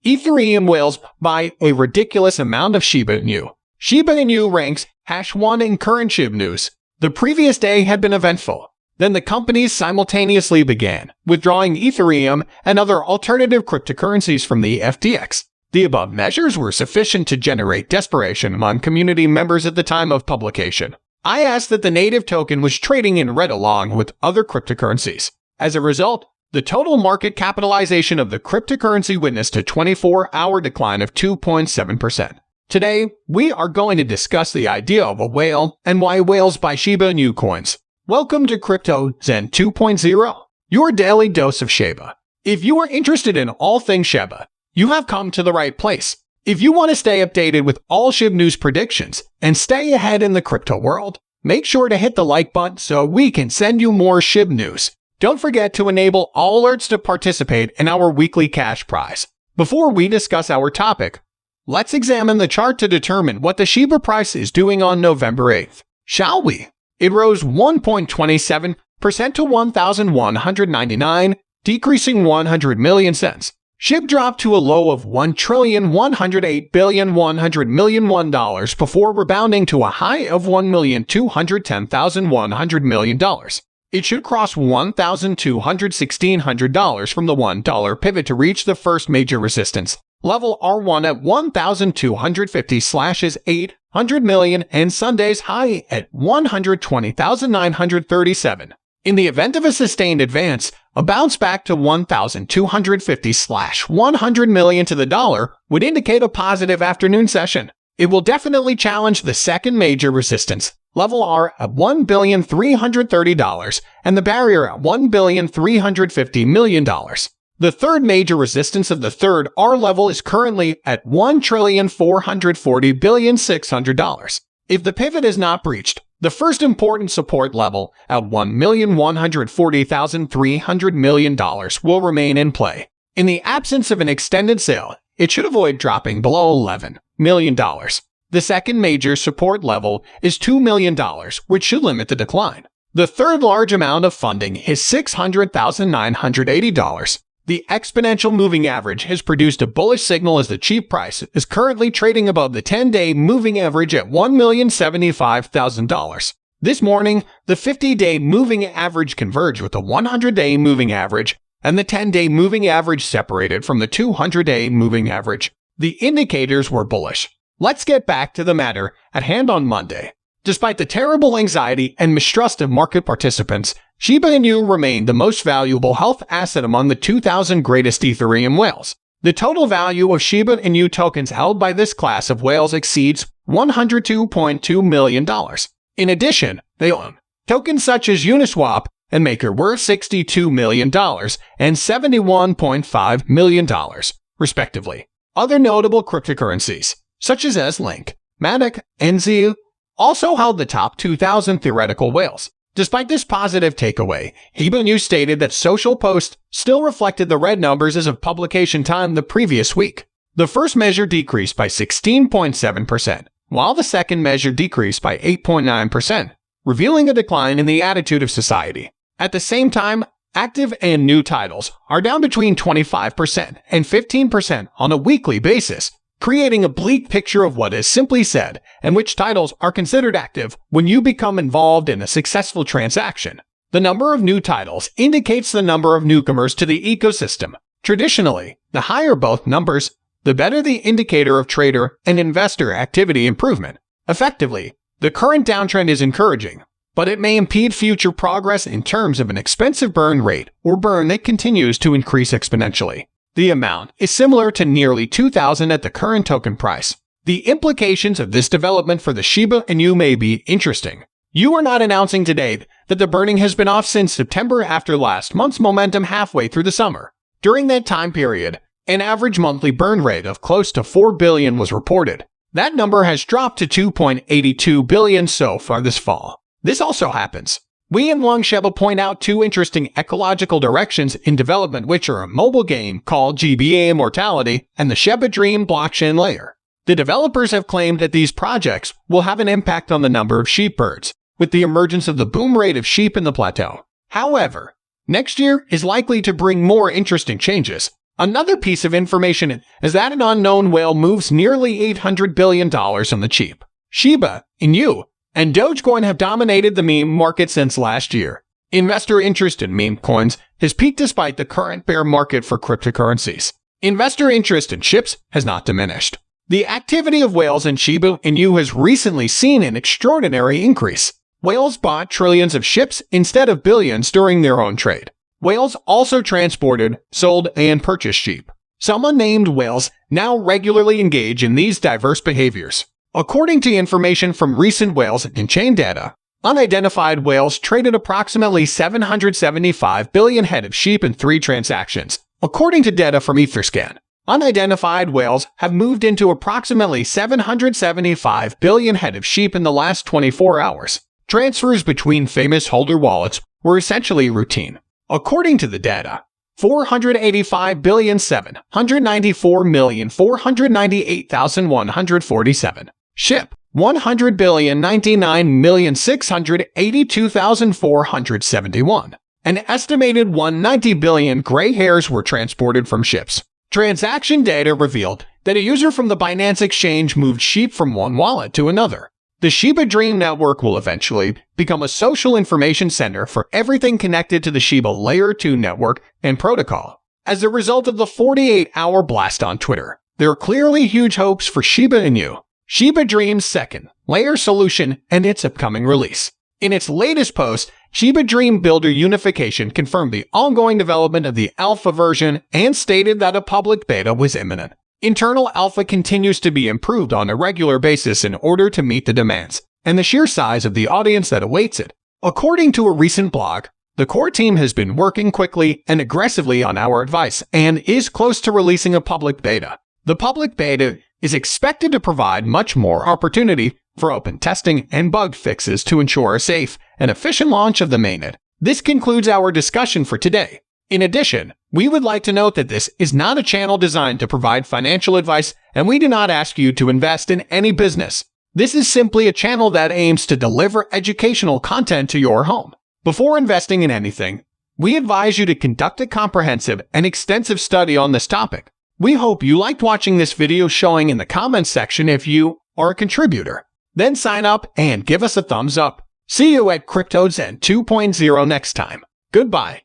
Ethereum whales buy a ridiculous amount of Shiba Inu. Shiba Inu ranks #1 in current SHIB news. The previous day had been eventful. Then the companies simultaneously began withdrawing Ethereum and other alternative cryptocurrencies from the FTX. The above measures were sufficient to generate desperation among community members at the time of publication. I asked that the native token was trading in red along with other cryptocurrencies. As a result, the total market capitalization of the cryptocurrency witnessed a 24-hour decline of 2.7%. Today, we are going to discuss the idea of a whale and why whales buy Shiba Inu coins. Welcome to Crypto Zen 2.0, your daily dose of Shiba. If you are interested in all things Shiba, you have come to the right place. If you want to stay updated with all SHIB news predictions and stay ahead in the crypto world, make sure to hit the like button so we can send you more SHIB news. Don't forget to enable all alerts to participate in our weekly cash prize. Before we discuss our topic, let's examine the chart to determine what the Shiba price is doing on November 8th. Shall we? It rose 1.27% to 1,199, decreasing 100 million cents. SHIB dropped to a low of $1,108,100,000,001 before rebounding to a high of $1,210,100,000,000. It should cross $1,216 from the $1 pivot to reach the first major resistance level R1 at 1,250/800 million and Sunday's high at 120,937. In the event of a sustained advance, a bounce back to 1,250/100 million to the dollar would indicate a positive afternoon session. It will definitely challenge the second major resistance level R at $1,330 and the barrier at $1,350 million. The third major resistance of the third R level is currently at $1,440,600,000. If the pivot is not breached, the first important support level at $1,140,300 million will remain in play. In the absence of an extended sale, it should avoid dropping below $11 million. The second major support level is $2 million, which should limit the decline. The third large amount of funding is $600,980. The exponential moving average has produced a bullish signal as the cheap price is currently trading above the 10-day moving average at $1,075,000. This morning, the 50-day moving average converged with the 100-day moving average, and the 10-day moving average separated from the 200-day moving average. The indicators were bullish. Let's get back to the matter at hand on Monday. Despite the terrible anxiety and mistrust of market participants, Shiba Inu remained the most valuable health asset among the 2,000 greatest Ethereum whales. The total value of Shiba Inu tokens held by this class of whales exceeds $102.2 million. In addition, they own tokens such as Uniswap and Maker worth $62 million and $71.5 million, respectively. Other notable cryptocurrencies, such as Link, Matic, and Z, also held the top 2,000 theoretical whales. Despite this positive takeaway, Shiba Inu stated that social posts still reflected the red numbers as of publication time the previous week. The first measure decreased by 16.7%, while the second measure decreased by 8.9%, revealing a decline in the attitude of society. At the same time, active and new titles are down between 25% and 15% on a weekly basis, creating a bleak picture of what is simply said and which titles are considered active when you become involved in a successful transaction. The number of new titles indicates the number of newcomers to the ecosystem. Traditionally, the higher both numbers, the better the indicator of trader and investor activity improvement. Effectively, the current downtrend is encouraging, but it may impede future progress in terms of an expensive burn rate or burn that continues to increase exponentially. The amount is similar to nearly 2,000 at the current token price. The implications of this development for the Shiba Inu may be interesting. You are not announcing today that the burning has been off since September after last month's momentum halfway through the summer. During that time period, an average monthly burn rate of close to 4 billion was reported. That number has dropped to 2.82 billion so far this fall. This also happens. We in Long Shiba point out two interesting ecological directions in development, which are a mobile game called GBA Immortality and the Shiba Dream blockchain layer. The developers have claimed that these projects will have an impact on the number of sheep birds, with the emergence of the boom rate of sheep in the plateau. However, next year is likely to bring more interesting changes. Another piece of information is that an unknown whale moves nearly $800 billion on the cheap. Shiba Inu and Dogecoin have dominated the meme market since last year. Investor interest in meme coins has peaked despite the current bear market for cryptocurrencies. Investor interest in ships has not diminished. The activity of whales and Shiba Inu has recently seen an extraordinary increase. Whales bought trillions of ships instead of billions during their own trade. Whales also transported, sold, and purchased sheep. Some unnamed whales now regularly engage in these diverse behaviors. According to information from recent whales and chain data, unidentified whales traded approximately 775 billion head of sheep in 3 transactions. According to data from Etherscan, unidentified whales have moved into approximately 775 billion head of sheep in the last 24 hours. Transfers between famous holder wallets were essentially routine. According to the data, 485,794,498,147. SHIP, 100,099,682,471. An estimated 190 billion gray hairs were transported from ships. Transaction data revealed that a user from the Binance exchange moved sheep from one wallet to another. The Shiba Dream network will eventually become a social information center for everything connected to the Shiba Layer 2 network and protocol. As a result of the 48-hour blast on Twitter, there are clearly huge hopes for Shiba Inu, Shiba Dream's second layer solution, and its upcoming release. In its latest post, Shiba Dream Builder Unification confirmed the ongoing development of the alpha version and stated that a public beta was imminent. Internal alpha continues to be improved on a regular basis in order to meet the demands and the sheer size of the audience that awaits it. According to a recent blog, the core team has been working quickly and aggressively on our advice and is close to releasing a public beta. The public beta is expected to provide much more opportunity for open testing and bug fixes to ensure a safe and efficient launch of the mainnet. This concludes our discussion for today. In addition, we would like to note that this is not a channel designed to provide financial advice, and we do not ask you to invest in any business. This is simply a channel that aims to deliver educational content to your home. Before investing in anything, we advise you to conduct a comprehensive and extensive study on this topic. We hope you liked watching this video, showing in the comments section if you are a contributor. Then sign up and give us a thumbs up. See you at CryptoZen 2.0 next time. Goodbye.